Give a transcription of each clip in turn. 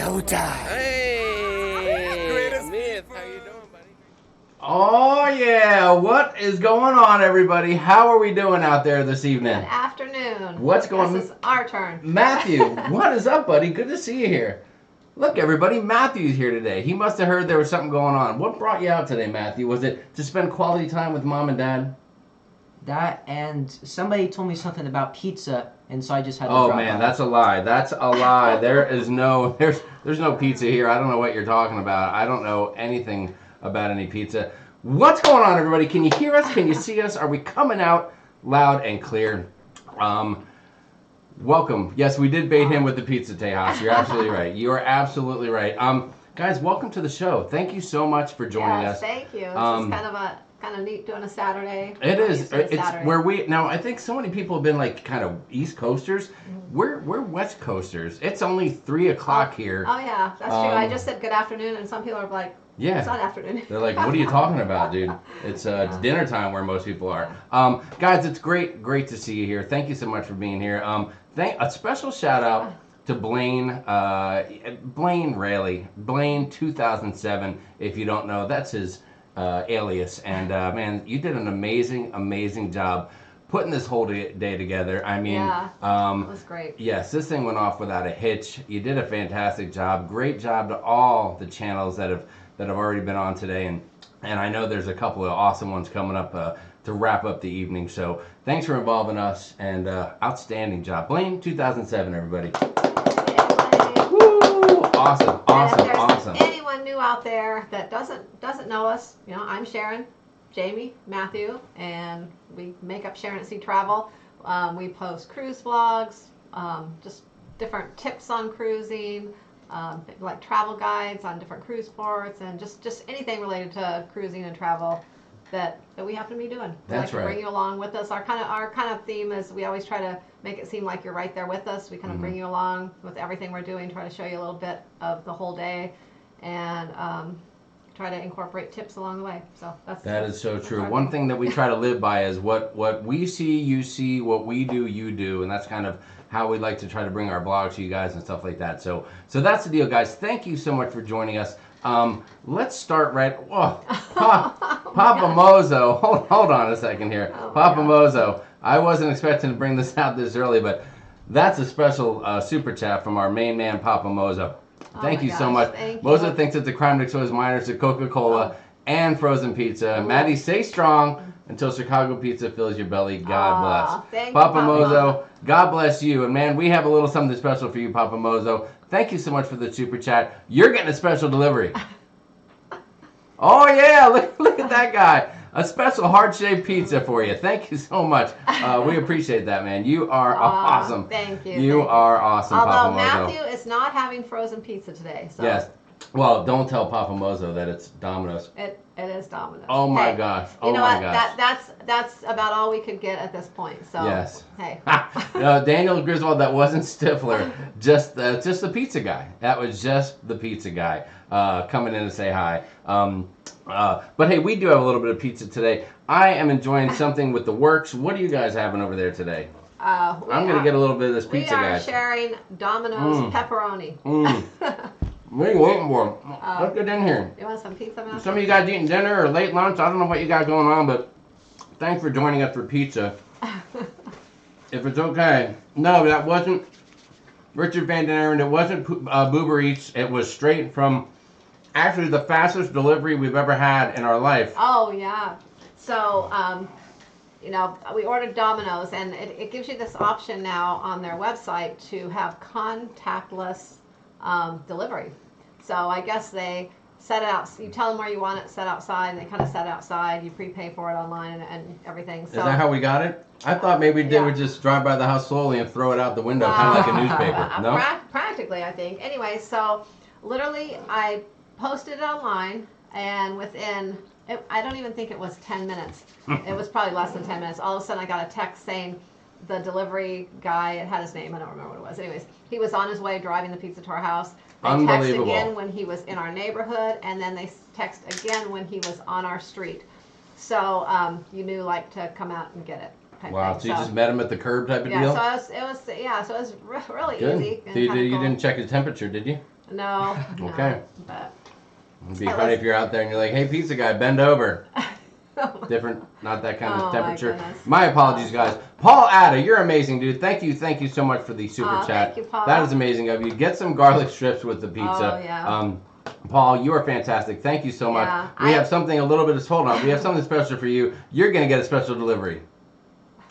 showtime. Hey, Myth, how you doing, buddy? Oh yeah, what is going on, everybody? How are we doing out there this evening? Good afternoon. What's going on? This is our turn. Matthew, what is up, buddy? Good to see you here. Look, everybody, Matthew's here today. He must have heard there was something going on. What brought you out today, Matthew? Was it to spend quality time with mom and dad? That, and somebody told me something about pizza, and so I just had to Oh drop man, by. that's a lie. That's a lie. There's no pizza here. I don't know what you're talking about. I don't know anything about any pizza. What's going on, everybody? Can you hear us? Can you see us? Are we coming out loud and clear? Welcome. Yes, we did bait him with the pizza, Tejas. You're absolutely right. You are absolutely right. Guys, welcome to the show. Thank you so much for joining us. Thank you. This is kind of neat doing a Saturday. It is. It's where we now. I think so many people have been like kind of East Coasters. Mm-hmm. We're West Coasters. It's only 3 o'clock here. Oh yeah, that's true. I just said good afternoon, and some people are like, yeah, it's not afternoon. They're like, what are you talking about, dude? It's dinner time where most people are. Guys, it's great to see you here. Thank you so much for being here. A special shout out to Blaine Rayleigh. Blaine 2007. If you don't know, that's his alias. And man, you did an amazing job putting this whole day together. I mean, it was great. Yes, this thing went off without a hitch. You did a fantastic job. Great job to all the channels that have already been on today, and I know there's a couple of awesome ones coming up to wrap up the evening. So thanks for involving us, and outstanding job, Blaine 2007, everybody. Woo! Awesome. Anyone new out there that doesn't know us, you know, I'm Sharon, Jamie, Matthew, and we make up Sharon at Sea Travel. We post cruise vlogs, just different tips on cruising, like travel guides on different cruise ports, and just anything related to cruising and travel that we happen to be doing. We That's like to right. bring you along with us. Our kind of theme is we always try to make it seem like you're right there with us. We kind of bring you along with everything we're doing, try to show you a little bit of the whole day, and try to incorporate tips along the way. So that is so true. One thing that we try to live by is what we see, you see, what we do, you do, and that's kind of how we like to try to bring our blogs to you guys and stuff like that. So that's the deal, guys. Thank you so much for joining us. Let's start right. Whoa, Papa Mozo. Hold on a second here, Papa Mozo. I wasn't expecting to bring this out this early, but that's a special super chat from our main man, Papa Mozo. Thank you so much. Mozo thinks it's a crime to expose minors to Coca-Cola and frozen pizza. Maddie, stay strong until Chicago pizza fills your belly. God bless. Papa Mozo, God bless you. And man, we have a little something special for you, Papa Mozo. Thank you so much for the super chat. You're getting a special delivery. Oh yeah, look at that guy. A special heart-shaped pizza for you. Thank you so much. We appreciate that, man. You are awesome. Thank you. You are awesome, Although Papa Mozo. Matthew is not having frozen pizza today. So. Yes. Well, don't tell Papa Mozo that it's Domino's. It is Domino's. Oh my gosh. Oh you know my what? gosh. That's about all we could get at this point. So yes. Hey. No, Daniel Griswold, that wasn't Stifler. Just the pizza guy. That was just the pizza guy coming in to say hi. But hey, we do have a little bit of pizza today. I am enjoying something with the works. What are you guys having over there today? I'm going to get a little bit of this pizza, guys. We are sharing Domino's pepperoni. What are you waiting for? Let's get in here. You want some pizza, Matthew? Some of you guys eating dinner or late lunch. I don't know what you got going on, but thanks for joining us for pizza. If it's okay. No, that wasn't Richard Van Den Aren. It wasn't Boober Eats. It was straight from actually the fastest delivery we've ever had in our life. Oh, yeah. So, you know, we ordered Domino's, and it gives you this option now on their website to have contactless delivery. So I guess they set it out. You tell them where you want it set outside, and they kind of set it outside. You prepay for it online and everything. So, is that how we got it? I thought maybe they would just drive by the house slowly and throw it out the window, kind of like a newspaper. No? Practically, I think. Anyway, so literally I posted it online, and within, I don't even think it was 10 minutes. It was probably less than 10 minutes. All of a sudden I got a text saying the delivery guy, it had his name, I don't remember what it was. Anyways, he was on his way driving the pizza to our house. They text again when he was in our neighborhood, and then they text again when he was on our street. So you knew like to come out and get it. Wow, so you just met him at the curb type of deal? Yeah, so it was really Good. easy. So you didn't check his temperature, did you? No. Okay. But It'd be funny if you're out there and you're like, hey, pizza guy, bend over. oh Different, not that kind of my temperature. goodness. My apologies, guys. Paul Atta, you're amazing, dude. Thank you so much for the super chat. Thank you, Paul. That is amazing of you. Get some garlic strips with the pizza. Oh, yeah. Paul, you are fantastic. Thank you so much. Yeah, We have something a little bit of, hold on, we have something special for you. You're going to get a special delivery.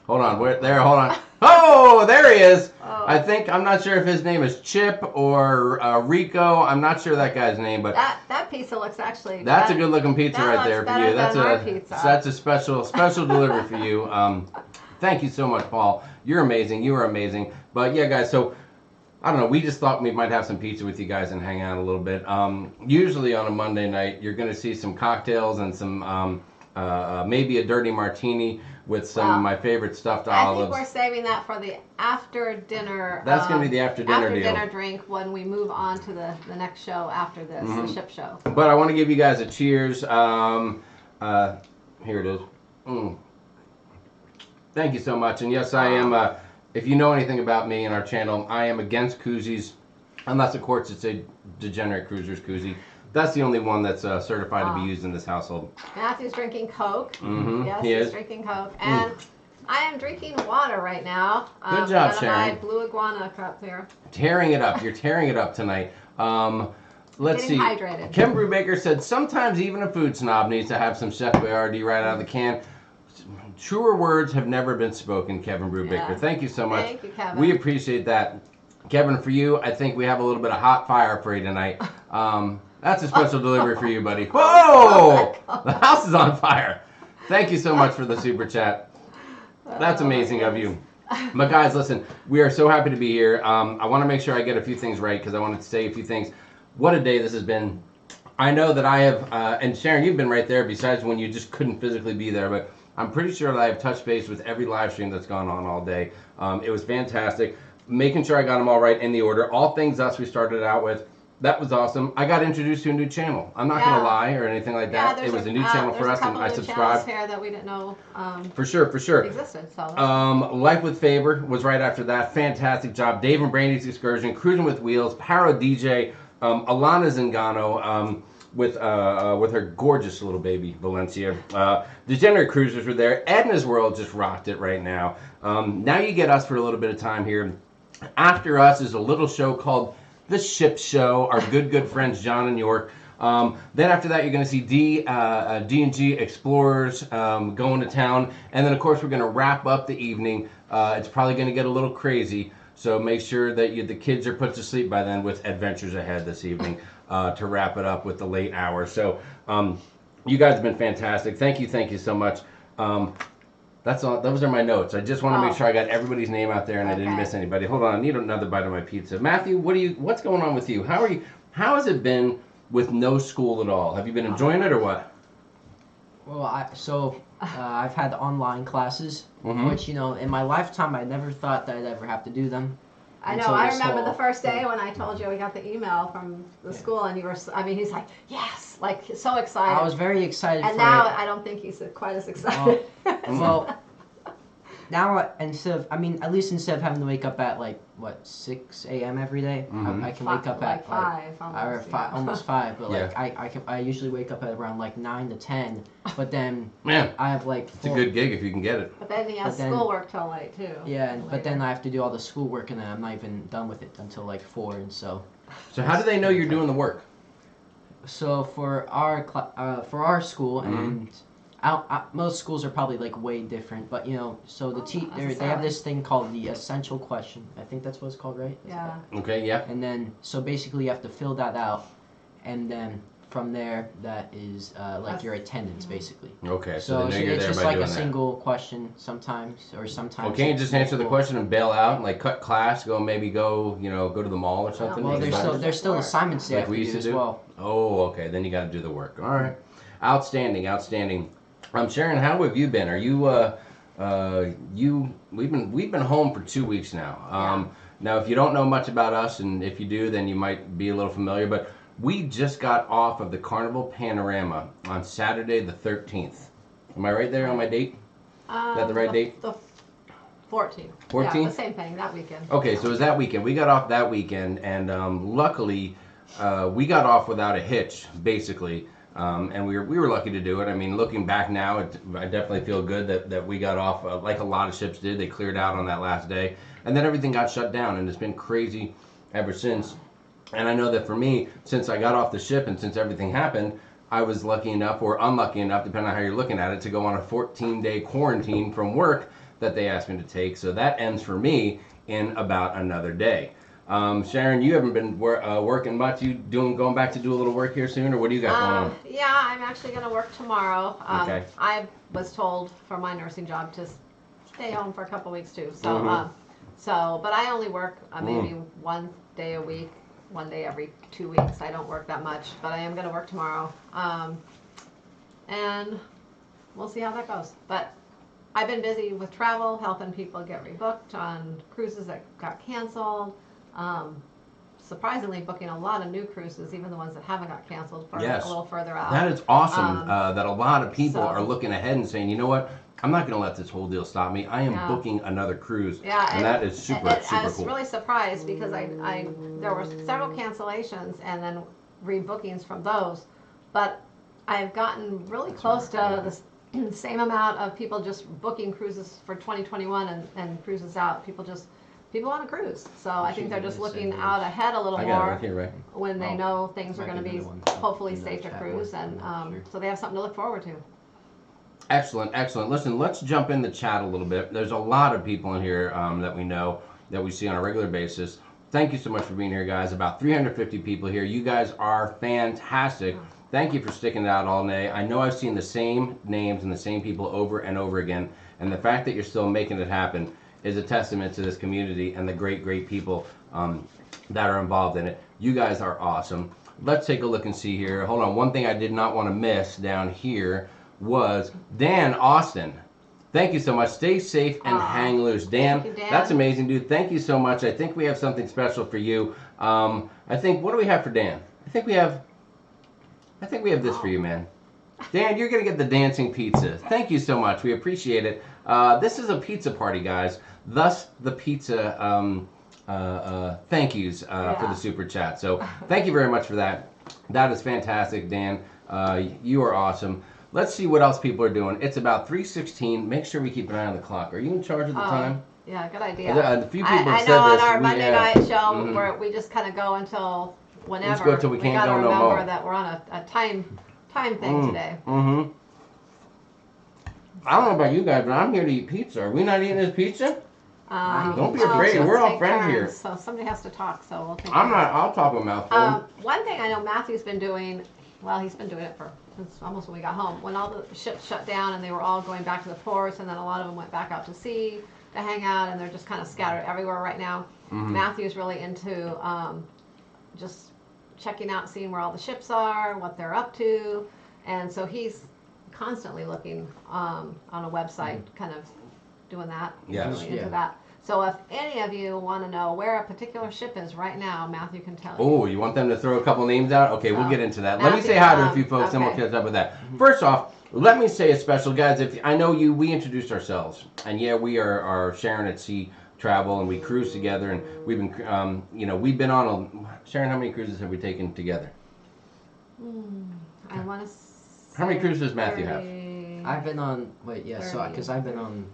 Hold on, hold on. Oh, there he is. Oh. I'm not sure if his name is Chip or Rico. I'm not sure that guy's name, but that pizza looks actually. that's a good looking pizza that right there looks for you. better than our pizza. That's a special delivery for you. Thank you so much, Paul. You're amazing. You are amazing. But yeah, guys, so I don't know. We just thought we might have some pizza with you guys and hang out a little bit. Usually on a Monday night, you're going to see some cocktails and some maybe a dirty martini with some of my favorite stuffed olives. I think we're saving that for the after dinner. That's going to be the after dinner deal. After dinner drink when we move on to the next show after this, the ship show. But I want to give you guys a cheers. Here it is. Thank you so much. And yes, I am. If you know anything about me and our channel, I am against koozies, unless of course it's a Degenerate Cruisers koozie. That's the only one that's certified to be used in this household. Matthew's drinking Coke. Yes, he's drinking Coke. And I am drinking water right now. Good job, Sharon. My blue iguana cup here. Tearing it up. You're tearing it up tonight. Let's see. Hydrated. Kevin Brubaker said, sometimes even a food snob needs to have some Chef Boyardee right out of the can. Truer words have never been spoken, Kevin Brubaker. Yeah. Thank you so much. Thank you, Kevin. We appreciate that. Kevin, for you, I think we have a little bit of hot fire for you tonight. That's a special delivery for you, buddy. Whoa! The house is on fire. Thank you so much for the super chat. That's amazing of you. But guys, listen, we are so happy to be here. I want to make sure I get a few things right because I wanted to say a few things. What a day this has been. I know that I have, and Sharon, you've been right there besides when you just couldn't physically be there, but I'm pretty sure that I have touched base with every live stream that's gone on all day. It was fantastic. Making sure I got them all right in the order. All Things Us we started out with. That was awesome. I got introduced to a new channel. I'm not going to lie or anything like that. It was a new channel for us, and I subscribed. Here that we didn't know. For sure. Existed. So. Life with Favor was right after that. Fantastic job. Dave and Brandy's Excursion, Cruising with Wheels, ParoDeeJay, Alanna Zingano with her gorgeous little baby Valencia. Degenerate Cruisers were there. Ednas World just rocked it right now. Now you get us for a little bit of time here. After us is a little show called The Ship Show, our good friends John and York. Then after that, you're going to see D&G Explorers going to town. And then, of course, we're going to wrap up the evening. It's probably going to get a little crazy. So make sure that the kids are put to sleep by then with Adventures Ahead this evening to wrap it up with the late hour. So you guys have been fantastic. Thank you so much. That's all. Those are my notes. I just want to make sure I got everybody's name out there and I didn't miss anybody. Hold on, I need another bite of my pizza. Matthew, what's going on with you? How are you? How has it been with no school at all? Have you been enjoying it or what? Well, I've had online classes, which, in my lifetime, I never thought that I'd ever have to do them. I know. I remember the first day when I told you we got the email from the school, and you were, he's like, yes, like so excited. I was very excited and now I don't think he's quite as excited. Well, now at least instead of having to wake up at 6 a.m. every day, I can wake up at 5, almost 5. But I usually wake up at around 9 to 10. But then I have it's a good gig if you can get it. But then he has schoolwork till late too. Yeah, but then I have to do all the schoolwork, and then I'm not even done with it until 4. And so. So how do they know you're doing the work? So for our school and. Most schools are probably way different, but so they have this thing called the essential question. I think that's what it's called, right? Yeah. Okay. Yeah. And then so basically you have to fill that out, and then from there that is your attendance basically. Okay. So you're it's there just by a doing single question sometimes, or sometimes. Well, can't you just answer the question and bail out and cut class, go to the mall or something? Well, there's still assignments they have to do as well. Oh, okay. Then you got to do the work. All right. Outstanding. Sharon, how have you been? Are you we've been home for 2 weeks now. Now, if you don't know much about us, and if you do, then you might be a little familiar, but we just got off of the Carnival Panorama on Saturday the 13th. Am I right there on my date? Is that the right date? The 14th. 14th? Yeah, the same thing, that weekend. Okay, so it was that weekend. We got off that weekend, and luckily, we got off without a hitch, basically. And we were lucky to do it. I mean, looking back now, I definitely feel good that we got off like a lot of ships did. They cleared out on that last day. And then everything got shut down, and it's been crazy ever since. And I know that for me, since I got off the ship and since everything happened, I was lucky enough or unlucky enough, depending on how you're looking at it, to go on a 14-day quarantine from work that they asked me to take. So that ends for me in about another day. Sharon, you haven't been working much. You going back to do a little work here soon, or what do you got going on? Yeah, I'm actually going to work tomorrow. Okay. I was told for my nursing job to stay home for a couple weeks too. So, but I only work maybe 1 day a week, 1 day every 2 weeks. I don't work that much, but I am going to work tomorrow, and we'll see how that goes. But I've been busy with travel, helping people get rebooked on cruises that got canceled. Surprisingly, booking a lot of new cruises, even the ones that haven't got canceled, for a little further out. That is awesome. That a lot of people are looking ahead and saying, you know what? I'm not going to let this whole deal stop me. I am booking another cruise. Yeah, and that is super cool. I was really surprised because there were several cancellations and then rebookings from those, but I've gotten really close to the same amount of people just booking cruises for 2021 and cruises out. People want to cruise, so I think they're just looking out ahead a little more when they know things are going to be hopefully safe to cruise, and so they have something to look forward to. Excellent, excellent. Listen, let's jump in the chat a little bit. There's a lot of people in here that we know, that we see on a regular basis. Thank you so much for being here, guys. About 350 people here. You guys are fantastic. Thank you for sticking it out all day. I know I've seen the same names and the same people over and over again, and the fact that you're still making it happen is a testament to this community and the great people that are involved in it. You guys are awesome. Let's take a look and see here. Hold on. One thing I did not want to miss down here was Dan Austin. Thank you so much. Stay safe and hang loose. Dan, thank you, Dan, that's amazing, dude. Thank you so much. I think we have something special for you. I think, what do we have for Dan? I think we have this for you, man. Dan, you're going to get the dancing pizza. Thank you so much. We appreciate it. This is a pizza party, guys. Thus, the pizza thank yous for the super chat. So, thank you very much for that. That is fantastic, Dan. You are awesome. Let's see what else people are doing. It's about 3:16. Make sure we keep an eye on the clock. Are you in charge of the time? Yeah, good idea. A few people I have said know on this. our Monday night show where we just kind of go until whenever. Let's go till we can't go no more. We got to remember that we're on a time thing today. I don't know about you guys, but I'm here to eat pizza. Are we not eating this pizza? Don't be afraid. We're all friends here. So somebody has to talk. So we'll take. I'll talk with mouthful. One thing I know Matthew's been doing. Well, he's been doing it since almost when we got home. When all the ships shut down and they were all going back to the ports, and then a lot of them went back out to sea to hang out, and they're just kind of scattered everywhere right now. Matthew's really into just checking out, seeing where all the ships are, what they're up to, and so he's constantly looking on a website, kind of doing that. Yes. Really into that. So if any of you want to know where a particular ship is right now, Matthew can tell you. Oh, you want them to throw a couple names out? Okay, we'll get into that. Let me say hi to a few folks, and we'll catch up with that. First off, let me say a special, guys. If I know you, we introduced ourselves, and yeah, we are Sharon at Sea Travel, and we cruise together, and we've been, we've been on Sharon, how many cruises have we taken together? I want to. How many cruises does Matthew have? I've been on because I've been on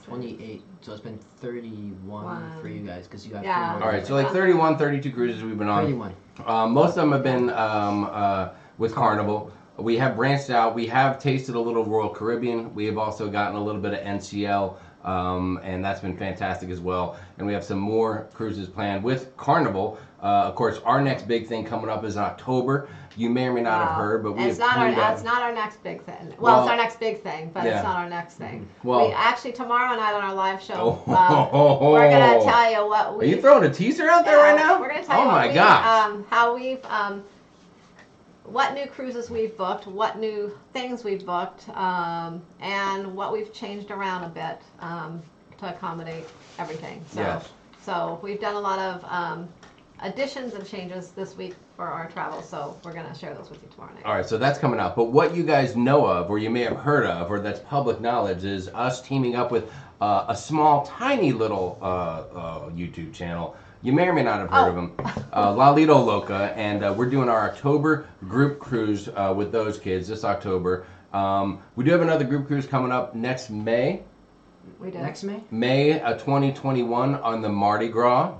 28, so it's been 31 for you guys because you got 3 more. All right, so like 31, 32 cruises we've been on. 31. Most of them have been with Carnival. We have branched out. We have tasted a little Royal Caribbean. We have also gotten a little bit of NCL, and that's been fantastic as well. And we have some more cruises planned with Carnival. Of course, our next big thing coming up is in October. You may or may not have heard, but it's not our next big thing. Well, it's our next big thing, but it's not our next thing. Well, we actually tomorrow night on our live show, we're gonna tell you what we. Are you throwing a teaser out there right now? We're gonna tell you how we've what new cruises we've booked, what new things we've booked, and what we've changed around a bit to accommodate everything. So we've done a lot of additions and changes this week for our travel, so we're going to share those with you tomorrow night. All right, so that's coming up. But what you guys know of, or you may have heard of, or that's public knowledge, is us teaming up with a small, tiny little YouTube channel. You may or may not have heard of them. Lalito Loca, and we're doing our October group cruise with those kids this October. We do have another group cruise coming up next May. We do. Next May? May 2021 on the Mardi Gras.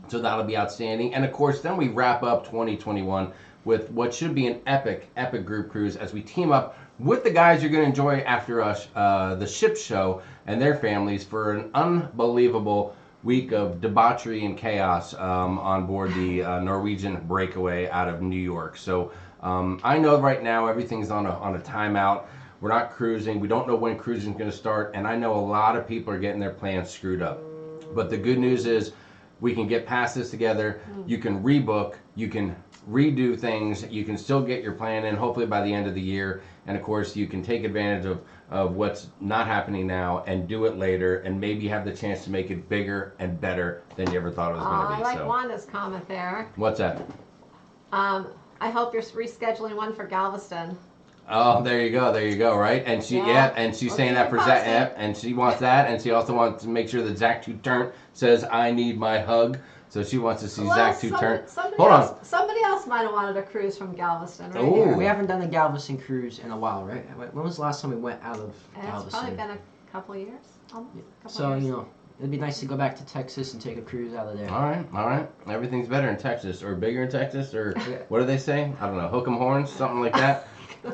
So that'll be outstanding. And of course, then we wrap up 2021 with what should be an epic group cruise as we team up with the guys you're going to enjoy after us, the Ship Show and their families for an unbelievable week of debauchery and chaos on board the Norwegian Breakaway out of New York. So I know right now everything's on a timeout. We're not cruising. We don't know when cruising is going to start, and I know a lot of people are getting their plans screwed up. But the good news is we can get past this together. You can rebook. You can redo things. You can still get your plan in, hopefully by the end of the year. And of course, you can take advantage of what's not happening now and do it later, and maybe have the chance to make it bigger and better than you ever thought it was going to be. I like Wanda's comment there. What's that? I hope you're rescheduling one for Galveston. Oh, there you go, right? And she, and she's saying that for Zach, and she wants that, and she also wants to make sure that Zach Two Turn says, "I need my hug." So she wants to see Zach Two Turn. Hold on. Somebody else might have wanted a cruise from Galveston, right? Ooh. Here. We haven't done a Galveston cruise in a while, right? When was the last time we went out of It's Galveston? probably been a couple of years. So, you know, it'd be nice to go back to Texas and take a cruise out of there. All right. Everything's better in Texas, or bigger in Texas, or what do they say? I don't know. Hook 'em horns, something like that.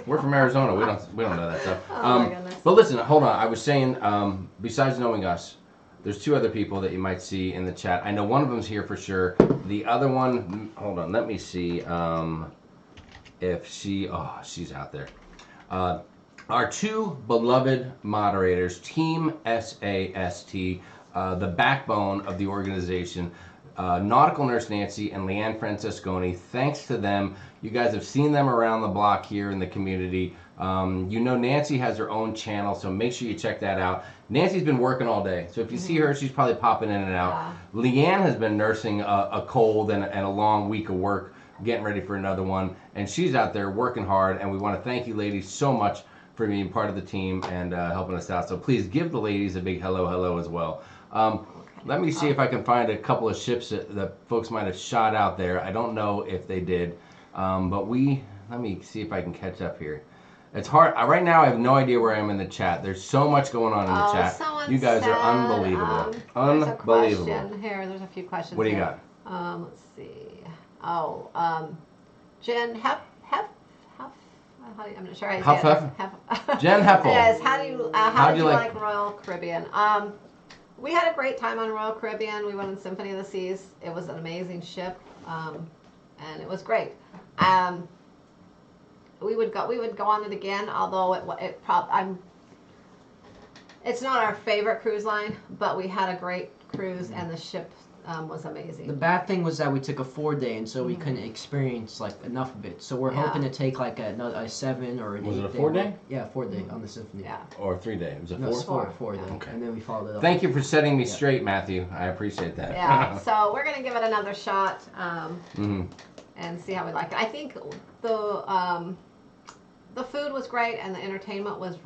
We're from Arizona. We don't know that stuff. Oh my goodness. But listen, hold on. I was saying, besides knowing us, there's two other people that you might see in the chat. I know one of them's here for sure. The other one, hold on. Let me see if she's out there. Our two beloved moderators, Team SAST, the backbone of the organization, Nautical Nurse Nancy and Leanne Francesconi. Thanks to them, you guys have seen them around the block here in the community. You know Nancy has her own channel, so make sure you check that out. Nancy's been working all day, so if you see her, she's probably popping in and out. Yeah. Leanne has been nursing a cold and a long week of work, getting ready for another one, and she's out there working hard, and we want to thank you ladies so much for being part of the team and helping us out. So please give the ladies a big hello as well. Let me see if I can find a couple of ships that folks might have shot out there. I don't know if they did, but let me see if I can catch up here. It's hard. Right now, I have no idea where I am in the chat. There's so much going on in the chat. You guys are unbelievable. Unbelievable. There's a question here. There's a few questions. What do you here. got? Let's see. Jen I'm not sure how you say it. Jen Heffel. Yes. How did you like Royal Caribbean? We had a great time on Royal Caribbean. We went on Symphony of the Seas. It was an amazing ship, and it was great. We would go on it again, although it's not our favorite cruise line, but we had a great cruise, and the ship was amazing. The bad thing was that we took a 4-day, and so we couldn't experience like enough of it. So we're hoping to take like a 7 or an 8 day. Was it a 4-day? Yeah, 4-day on the Symphony. Yeah. Or 3-day? It was a 4? No, it's 4 day. Okay. And then we followed it up. Thank you for setting me straight, Matthew. I appreciate that. Yeah. So we're gonna give it another shot and see how we like it. I think the food was great, and the entertainment was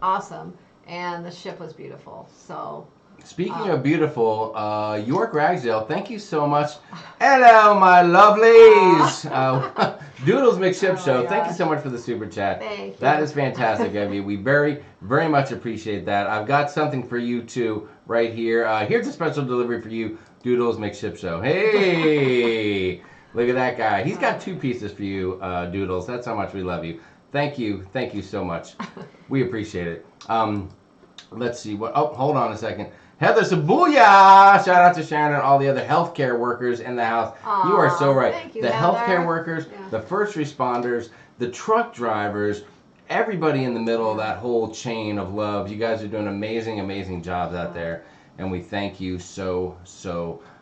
awesome, and the ship was beautiful. So. Speaking of beautiful, York Ragsdale, thank you so much. Hello, my lovelies. Doodles McShip Show, thank you so much for the super chat. Thank you. That is fantastic of you. We very, very much appreciate that. I've got something for you too right here. Here's a special delivery for you, Doodles McShip Show. Hey, look at that guy. He's got 2 pieces for you, Doodles. That's how much we love you. Thank you so much. We appreciate it. Let's see what. Oh, hold on a second. Heather Sabuya! Shout out to Sharon and all the other healthcare workers in the house. You are so right. Thank you, the Heather. healthcare workers, the first responders, the truck drivers, everybody in the middle of that whole chain of love. You guys are doing amazing jobs out there, and we thank you so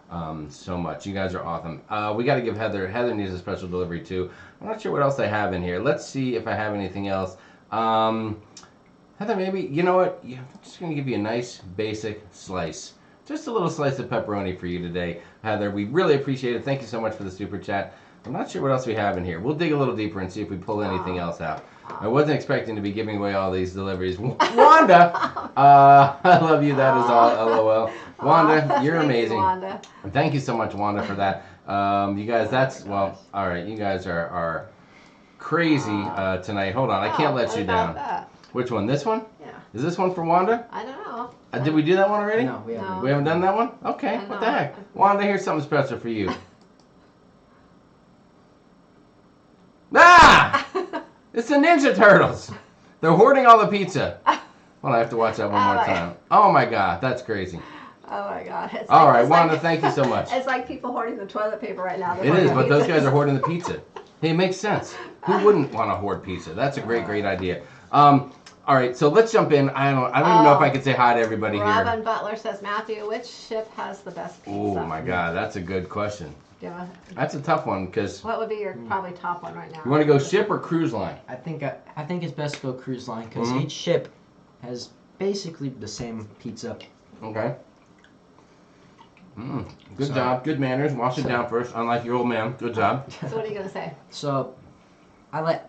much. You guys are awesome. We got to give Heather. Heather needs a special delivery too. I'm not sure what else I have in here. Let's see if I have anything else. Heather, maybe, you know what? I'm just going to give you a nice basic slice. Just a little slice of pepperoni for you today, Heather. We really appreciate it. Thank you so much for the super chat. I'm not sure what else we have in here. We'll dig a little deeper and see if we pull anything else out. I wasn't expecting to be giving away all these deliveries. Wanda, I love you. That is all. LOL. Wanda, you're amazing. Wanda. And thank you so much, Wanda, for that. You guys, that's, well, all right. You guys are crazy tonight. Hold on. I can't let you down. That? Which one? This one? Yeah. Is this one for Wanda? I don't know. Did we do that one already? No, we haven't. No. We haven't done that one? Okay. I What the know. heck? Wanda, here's something special for you. Ah! It's the Ninja Turtles. They're hoarding all the pizza. Well, I have to watch that one more time. Oh my God, that's crazy. Oh my God. It's All like- right, it's Wanda, like- thank you so much. It's like people hoarding the toilet paper right now. It is, but those guys are hoarding the pizza. Hey, it makes sense. Who wouldn't want to hoard pizza? That's a great idea. All right, so let's jump in. I don't even know if I could say hi to everybody Robin here. Butler says, Matthew, which ship has the best pizza? Oh my God, that's a good question. Yeah. That's a tough one because What would be your probably top one right now? you want to go ship or cruise line? I think it's best to go cruise line because Mhm. each ship has basically the same pizza. Okay. Good job. Good manners. Wash it down first, unlike your old man. Good job. So what are you gonna say? So, I like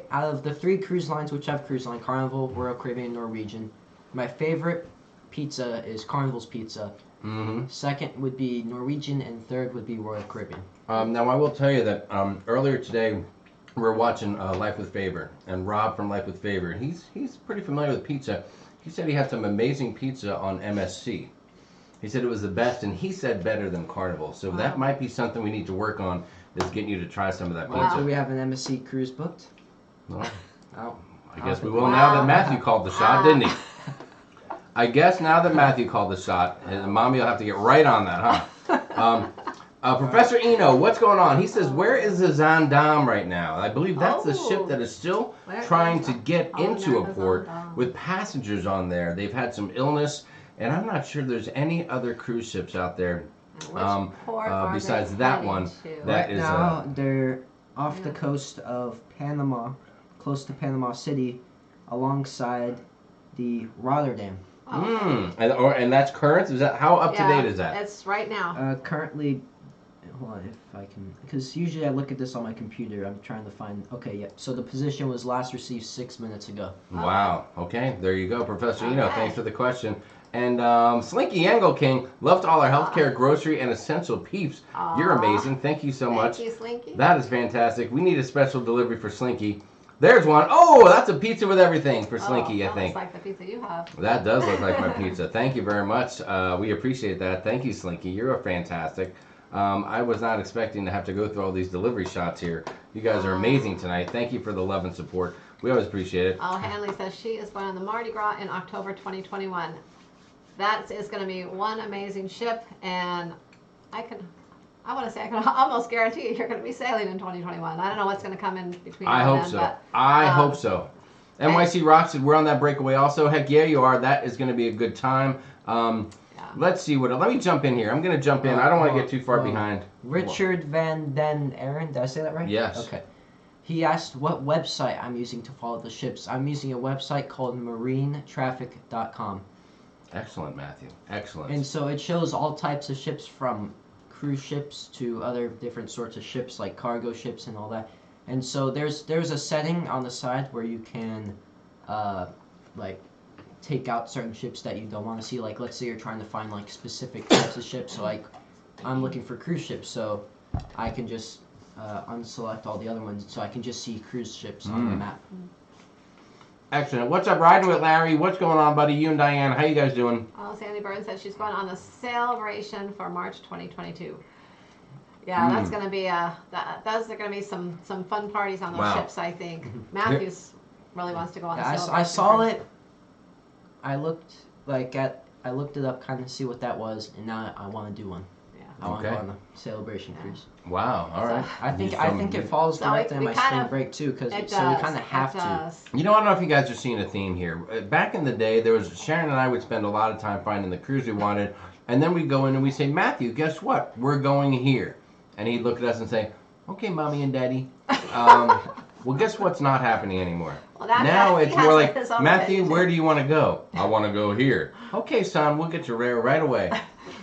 out of the 3 cruise lines which have cruise line, Carnival, Royal Caribbean, Norwegian. My favorite pizza is Carnival's pizza. Mm-hmm. Second would be Norwegian, and third would be Royal Caribbean. Now, I will tell you that earlier today we were watching Life with Favor, and Rob from Life with Favor, he's pretty familiar with pizza. He said he had some amazing pizza on MSC. He said it was the best, and he said better than Carnival. So that might be something we need to work on, is getting you to try some of that Wow. pizza. Do we have an MSC cruise booked? Well, Oh, I guess we will now that Matthew called the shot, didn't he? I guess now that Matthew called the shot, and Mommy will have to get right on that, huh? Professor Eno, what's going on? He says, where is the Zaandam right now? I believe that's the ship that is still Where trying is to it? get Oh, into there's a the port Zaandam. with passengers on there. They've had some illness, and I'm not sure there's any other cruise ships out there And which port are they besides that heading one. to? That right is now they're off the coast of Panama, close to Panama City, alongside the Rotterdam. and that's current? Is that how up to date is that? It's right now. Currently, hold on if I can, because usually I look at this on my computer. I'm trying to find. Okay, yeah. So the position was last received 6 minutes ago. Wow. Okay, there you go, Professor Eno. Alright. Thanks for the question. And Slinky Angle King, loved all our healthcare, grocery, and essential peeps. You're amazing. Thank you so much. Thank you, Slinky. That is fantastic. We need a special delivery for Slinky. There's one. Oh, that's a pizza with everything for Slinky, I that think. looks like the pizza you have. That does look like my pizza. Thank you very much. We appreciate that. Thank you, Slinky. You're a fantastic. I was not expecting to have to go through all these delivery shots here. You guys are amazing tonight. Thank you for the love and support. We always appreciate it. Oh, Hanley says she is going on the Mardi Gras in October 2021. That is going to be one amazing ship, and I can almost guarantee you're going to be sailing in 2021. I don't know what's going to come in between. I now hope and so. then, but, I hope so. NYC Rocks, we're on that breakaway also. Heck yeah, you are. That is going to be a good time. Let's see let me jump in here. I'm going to jump in. I don't want to get too far behind. Richard Van Den Aaron, did I say that right? Yes. Okay. He asked what website I'm using to follow the ships. I'm using a website called marinetraffic.com. Excellent, Matthew. Excellent. And so it shows all types of ships, from cruise ships to other different sorts of ships like cargo ships and all that. And so there's a setting on the side where you can like take out certain ships that you don't want to see. Like, let's say you're trying to find like specific types of ships. So like I'm looking for cruise ships, so I can just unselect all the other ones, so I can just see cruise ships on the map. Excellent. What's up, Riding with Larry? What's going on, buddy? You and Diane, how you guys doing? Oh, Sandy Burns said she's going on the Celebration for March 2022. Yeah, that's going to be those are going to be some fun parties on those ships, I think. Matthews really wants to go on the Celebration. I saw it. I looked it up, kind of see what that was, and now I want to do one. Yeah. I want to go on the Celebration cruise. Wow. All right. I think it falls directly on my spring break too, because so we kind of have to. You know, I don't know if you guys are seeing a theme here. Back in the day, there was Sharon and I would spend a lot of time finding the cruise we wanted, and then we'd go in and we'd say, Matthew, guess what? We're going here. And he'd look at us and say, okay, Mommy and Daddy. Well, guess what's not happening anymore? Well, now it's more like, his own Matthew, opinion, where too. do you want to go? I want to go here. Okay, son, we'll get you there right away.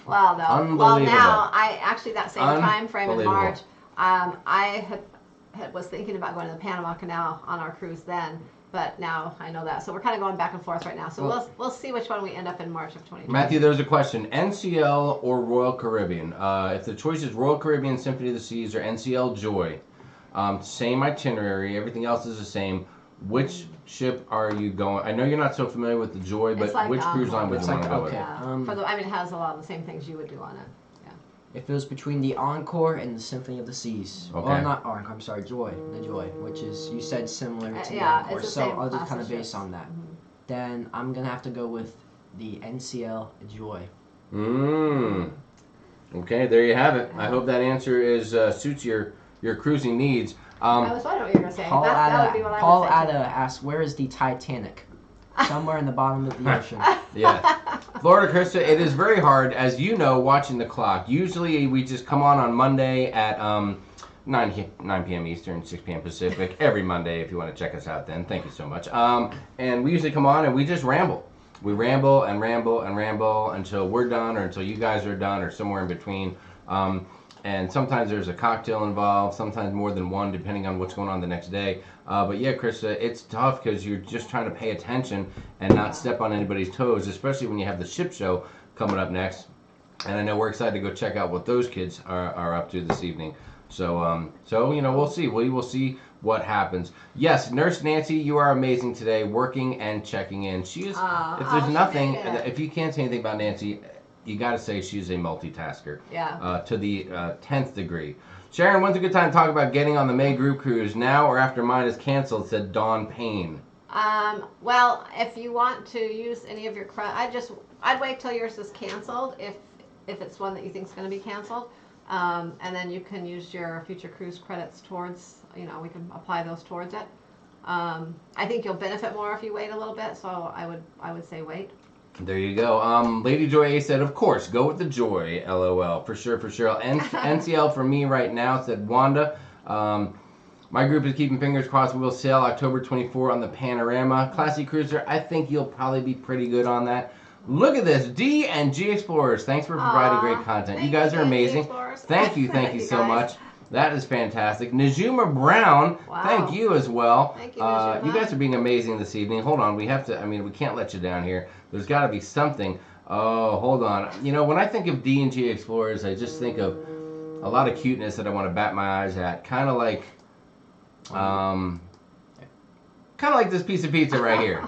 Well, no. Unbelievable. Well, now, that same time frame in Unbelievable. March, I was thinking about going to the Panama Canal on our cruise then, but now I know that. So we're kind of going back and forth right now. So we'll see which one we end up in March of 2020. Matthew, there's a question: NCL or Royal Caribbean? If the choice is Royal Caribbean Symphony of the Seas or NCL Joy, same itinerary, everything else is the same. Which ship are you going? I know you're not so familiar with the Joy, but like, which cruise line would you want to go with? Yeah. It has a lot of the same things you would do on it. If it was between the Encore and the Symphony of the Seas, or not Encore, I'm sorry, Joy, the Joy, which is, you said, similar to the Encore, it's the so same I'll just kind of class of base ships. on that. Then I'm gonna have to go with the NCL Joy. Okay, there you have it. I hope that answer is suits your cruising needs. I was wondering what you were going to say. Paul That would be what I Paul would say. Ada asks, where is the Titanic? Somewhere in the bottom of the ocean. Yeah. Florida Krista, it is very hard, as you know, watching the clock. Usually we just come on Monday at 9 p.m. Eastern, 6 p.m. Pacific, every Monday if you want to check us out then. Thank you so much. And we usually come on and we just ramble. We ramble and ramble and ramble until we're done or until you guys are done or somewhere in between. And sometimes there's a cocktail involved, sometimes more than one, depending on what's going on the next day. But yeah, Krista, it's tough because you're just trying to pay attention and not step on anybody's toes, especially when you have the ship show coming up next. And I know we're excited to go check out what those kids are up to this evening. So you know, we'll see. We will see what happens. Yes, Nurse Nancy, you are amazing today, working and checking in. She is. If there's nothing, if you can't say anything about Nancy, you got to say she's a multitasker. Yeah. To the 10th degree. Sharon, when's a good time to talk about getting on the May group cruise? Now or after mine is canceled? Said Dawn Payne. Well, if you want to use any of your credit, I'd wait till yours is canceled if it's one that you think is going to be canceled, and then you can use your future cruise credits towards. You know, we can apply those towards it. I think you'll benefit more if you wait a little bit. So I would say wait. There you go. Lady Joy A said, of course, go with the Joy, LOL. For sure, for sure. NCL for me right now, said Wanda. My group is keeping fingers crossed. We will sail October 24 on the Panorama. Classy Cruiser, I think you'll probably be pretty good on that. Look at this, D&G Explorers. Thanks for providing great content. You guys are amazing. Thank you so much. That is fantastic. Najuma Brown, thank you as well. Thank you, Najuma. You guys are being amazing this evening. Hold on, we can't let you down here. There's got to be something. Oh, hold on. You know, when I think of D&G Explorers, I just think of a lot of cuteness that I want to bat my eyes at. Kind of like this piece of pizza right here.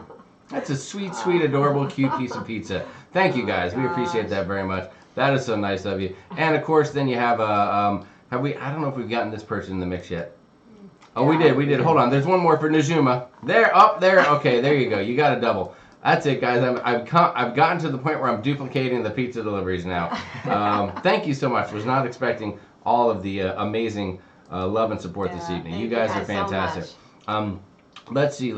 That's a sweet, sweet, adorable, cute piece of pizza. Thank you guys. We appreciate that very much. That is so nice of you. And of course, then you have I don't know if we've gotten this person in the mix yet. Oh, we did. Hold on. There's one more for Najuma. There, up there. Okay, there you go. You got a double. That's it, guys. I've gotten to the point where I'm duplicating the pizza deliveries now. Thank you so much. Was not expecting all of the amazing love and support this evening. You guys are fantastic. So let's see.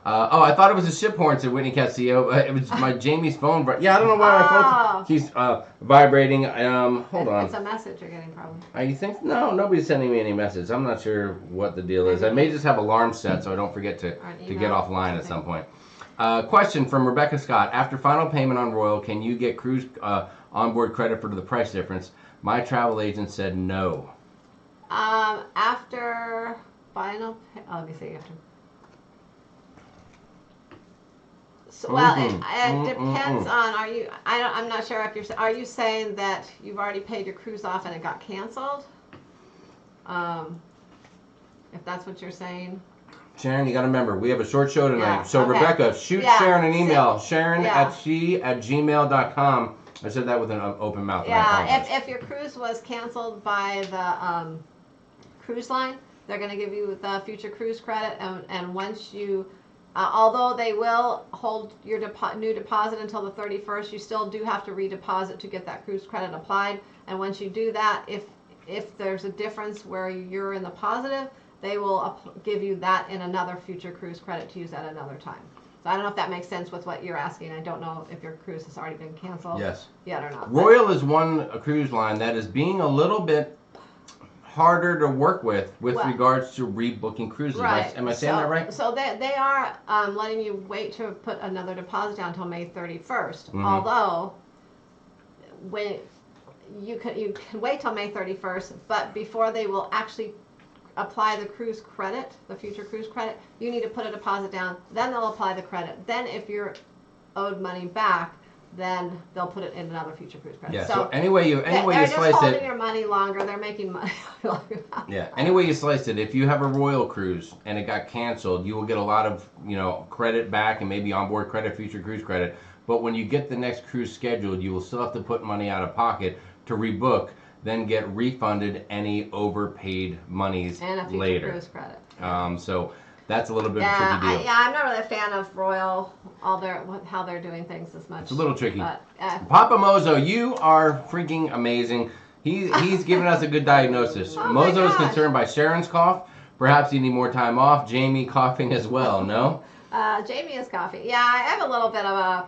I thought it was a ship horn, said Whitney Castillo. It was my Jamie's phone. Yeah, I don't know why my phone keeps vibrating. Hold on. It's a message you're getting, probably. You think? No, nobody's sending me any message. I'm not sure what the deal is. I may just have alarms set so I don't forget to get offline at some point. Question from Rebecca Scott. After final payment on Royal, can you get cruise onboard credit for the price difference? My travel agent said no. After final, let me see. So, well, it depends on. I'm not sure if you're. Are you saying that you've already paid your cruise off and it got canceled? If that's what you're saying. Sharon, you got to remember, we have a short show tonight. Yeah, so, Rebecca, shoot Sharon an email. Sharon at gmail.com. I said that with an open mouth. Yeah, if your cruise was canceled by the cruise line, they're going to give you the future cruise credit. And once you, although they will hold your new deposit until the 31st, you still do have to redeposit to get that cruise credit applied. And once you do that, if there's a difference where you're in the positive, they will give you that in another future cruise credit to use at another time. So I don't know if that makes sense with what you're asking. I don't know if your cruise has already been canceled yet or not. Royal is one cruise line that is being a little bit harder to work with regards to rebooking cruises. Right. Am I saying that right? So they are letting you wait to put another deposit down until May 31st. Mm-hmm. Although, when you can wait till May 31st, but before they will actually apply the cruise credit, the future cruise credit, you need to put a deposit down. Then they'll apply the credit. Then if you're owed money back, then they'll put it in another future cruise credit. Yeah. So any way you they're slice just holding it, your money longer. They're making money. yeah. Any way you slice it, if you have a Royal cruise and it got canceled, you will get a lot of credit back and maybe onboard credit, future cruise credit. But when you get the next cruise scheduled, you will still have to put money out of pocket to rebook, then get refunded any overpaid monies and a future later. Cruise credit. So that's a little bit of a tricky deal. I'm not really a fan of Royal, how they're doing things as much. It's a little tricky. But, Papa Mozo, you are freaking amazing. He's given us a good diagnosis. Oh my Mozo is gosh. concerned by Sharon's cough. Perhaps you need more time off. Jamie coughing as well, no? Jamie is coughing. Yeah, I have a little bit of a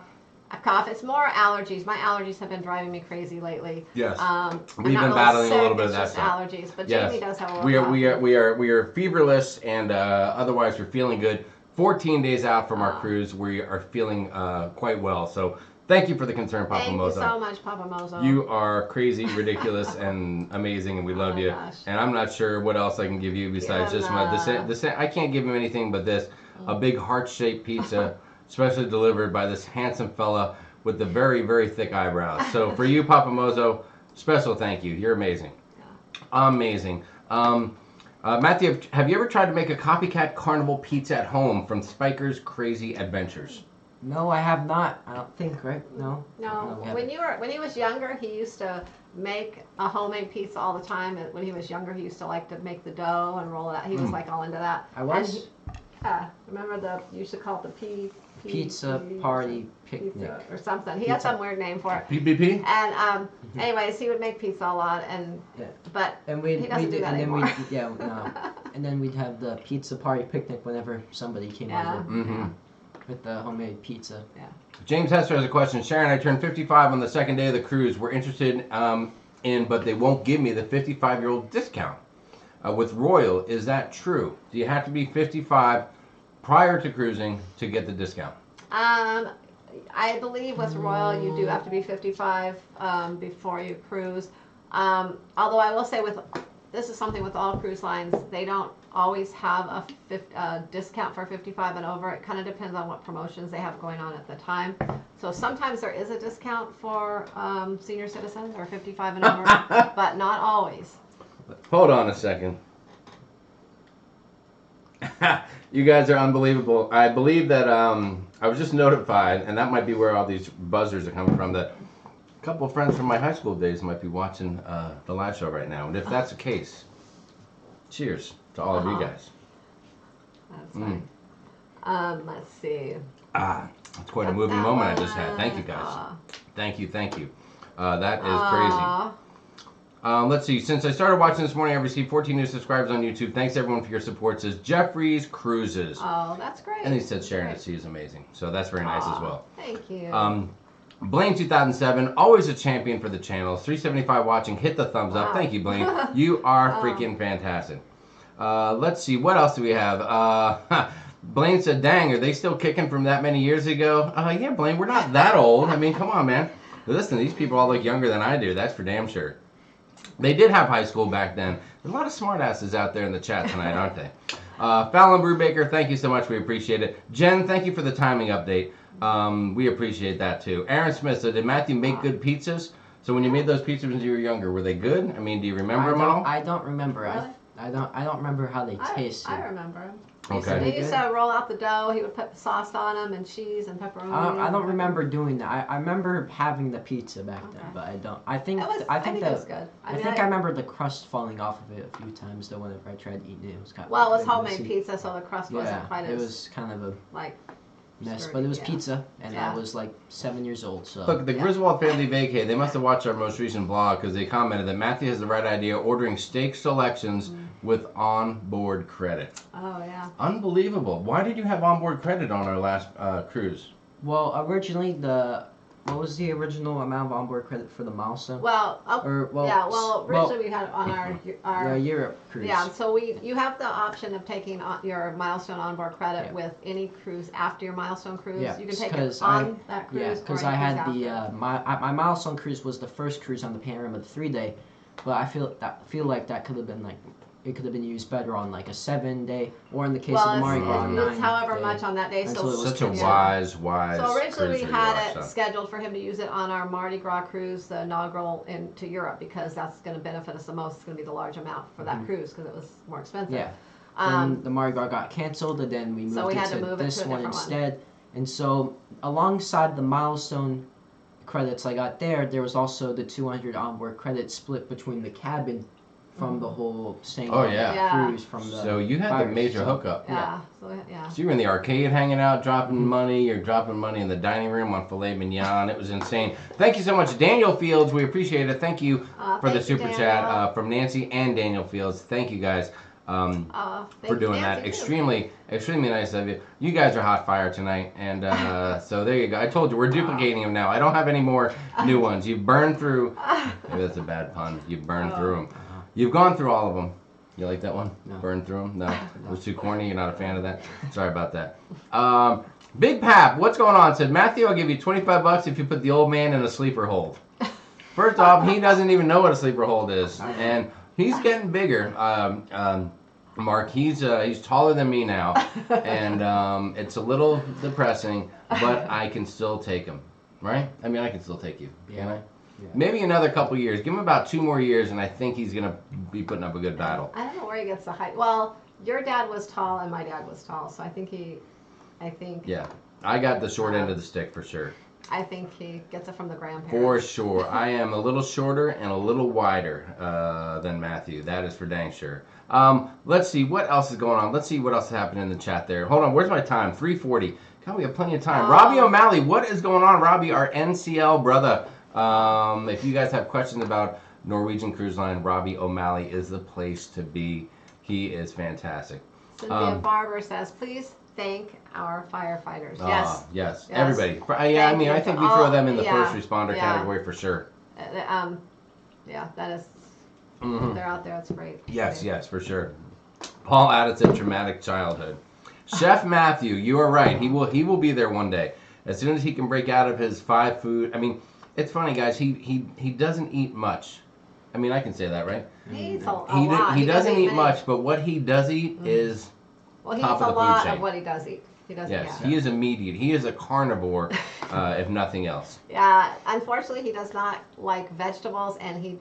cough. It's more allergies. My allergies have been driving me crazy lately. Yes. I'm We've not been really battling a sick, little bit of it's that just stuff. allergies, but Yes. Jamie does have a little We cough. are feverless and otherwise we're feeling good. 14 days out from our cruise, we are feeling quite well. So thank you for the concern, Papa Thank Mozo. you so much, Papa Mozo. You are crazy, ridiculous, and amazing, and we love you. gosh. And I'm not sure what else I can give you besides just I can't give him anything but this, a big heart-shaped pizza, specially delivered by this handsome fella with the very, very thick eyebrows. So for you, Papa Mozo, special thank you. You're amazing. Amazing. Matthew, have you ever tried to make a copycat carnival pizza at home from Spiker's Crazy Adventures? No, I have not. I don't think, right? No. No, we when he was younger, he used to make a homemade pizza all the time. And when he was younger, he used to like to make the dough and roll it out. He was like all into that. I was? And remember you used to call it the Pizza party picnic. pizza or something. He had some weird name for it. PPP? And anyways, he would make pizza a lot, but And he doesn't do that anymore. And then we'd have the pizza party picnic whenever somebody came Yeah. over. Mm-hmm. With the homemade pizza. James Hester has a question. Sharon, I turned 55 on the second day of the cruise. We're interested but they won't give me the 55-year-old discount. With Royal, is that true? Do you have to be 55 prior to cruising to get the discount? I believe with Royal, you do have to be 55 before you cruise. Although I will say this is something with all cruise lines, they don't always have a discount for 55 and over. It kind of depends on what promotions they have going on at the time. So sometimes there is a discount for senior citizens or 55 and over, but not always. Hold on a second. You guys are unbelievable. I believe that I was just notified, and that might be where all these buzzers are coming from, that a couple of friends from my high school days might be watching the live show right now. And if that's the case, cheers to all of you guys. That's fine. Let's see. It's quite a moving moment I just had. Thank you, guys. Thank you. That is crazy. Let's see. Since I started watching this morning, I've received 14 new subscribers on YouTube. Thanks everyone for your support. Says Jeffrey's Cruises. Oh, that's great. And he said Sharonatsea is amazing. So that's very nice as well. Thank you. Blaine 2007, always a champion for the channel. 375 watching. Hit the thumbs up. Thank you, Blaine. You are freaking fantastic. Let's see. What else do we have? Blaine said, dang, are they still kicking from that many years ago? Yeah, Blaine, we're not that old. I mean, come on, man. Listen, these people all look younger than I do. That's for damn sure. They did have high school back then. There's a lot of smartasses out there in the chat tonight, aren't they? Fallon Brubaker, thank you so much. We appreciate it. Jen, thank you for the timing update. We appreciate that too. Aaron Smith said, did Matthew make good pizzas? So when you made those pizzas when you were younger, were they good? I mean, do you remember them all? I don't remember. Really? I don't remember how they tasted. I remember him. Okay. He used to roll out the dough. He would put sauce on them and cheese and pepperoni. I don't remember doing that. I remember having the pizza back then, but I don't. I think it was good. I think I remember the crust falling off of it a few times though. Whenever I tried to eat it, it was kind of well, it was homemade pizza, so the crust wasn't quite it as was kind of a like mess, sturdy, but it was pizza, and I was like 7 years old. So Look, the Griswold family vacay, they must have watched our most recent vlog because they commented that Matthew has the right idea ordering steak selections with onboard credit. Oh, yeah. Unbelievable. Why did you have onboard credit on our last cruise? Well, originally what was the original amount of onboard credit for the milestone? Well, originally we had on our Europe cruise. Yeah, so you have the option of taking your milestone onboard credit with any cruise after your milestone cruise. Yeah, you can take it on that cruise. Yeah, because I had my milestone cruise was the first cruise on the Panorama, the 3-day, but I feel like that could have been like. It could have been used better on like a 7-day, or in the case of the Mardi Gras, 9 it's however much on that day. So such a wise. So originally we had it scheduled for him to use it on our Mardi Gras cruise, the inaugural into Europe, because that's going to benefit us the most. It's going to be the large amount for that cruise because it was more expensive. Yeah. Then the Mardi Gras got canceled, and then we moved to this one instead. And so alongside the milestone credits I got there was also the 200 onboard credits split between the cabin. From the whole staying on the cruise from the So you had the major hookup. Yeah. So you were in the arcade hanging out, dropping money. You're dropping money in the dining room on filet mignon. It was insane. Thank you so much, Daniel Fields. We appreciate it. Thank you for the super chat from Nancy and Daniel Fields. Thank you guys for doing that. Extremely nice of you. You guys are hot fire tonight, and so there you go. I told you we're duplicating them now. I don't have any more new ones. You've burned through. Maybe that's a bad pun. You've burned through them. You've gone through all of them. You like that one? No. Burn through them? No. It was too corny. You're not a fan of that? Sorry about that. Big Pap, what's going on? Said, Matthew, I'll give you $25 if you put the old man in a sleeper hold. First off, he doesn't even know what a sleeper hold is. And he's getting bigger. Mark, he's taller than me now. And it's a little depressing, but I can still take him. Right? I mean, I can still take you. Can I? Yeah. Maybe another couple years. Give him about 2 more years, and I think he's going to be putting up a good battle. I don't know where he gets the height. Well, your dad was tall, and my dad was tall, so I think Yeah, I got the short end of the stick for sure. I think he gets it from the grandparents. For sure. I am a little shorter and a little wider than Matthew. That is for dang sure. Let's see what else is going on. Let's see what else happened in the chat there. Hold on. Where's my time? 3:40. God, we have plenty of time. Robbie O'Malley, what is going on? Robbie, our NCL brother. If you guys have questions about Norwegian Cruise Line, Robbie O'Malley is the place to be. He is fantastic. Cynthia Barber says, please thank our firefighters. Yes. Everybody. I mean, I think we throw them in the first responder category for sure. Yeah, that is, they're out there. It's great. Yes, for sure. Paul Addison, traumatic childhood. Chef Matthew, you are right. He will be there one day. As soon as he can break out of his 5 food, I mean, it's funny, guys. He doesn't eat much. I mean, I can say that, right? He eats a lot. He doesn't eat much, but what he does eat is well, he top eats of a the lot food chain. of what he does eat. He doesn't. Yes, he is a meat eater. He is a carnivore, if nothing else. Yeah, unfortunately, he does not like vegetables, and he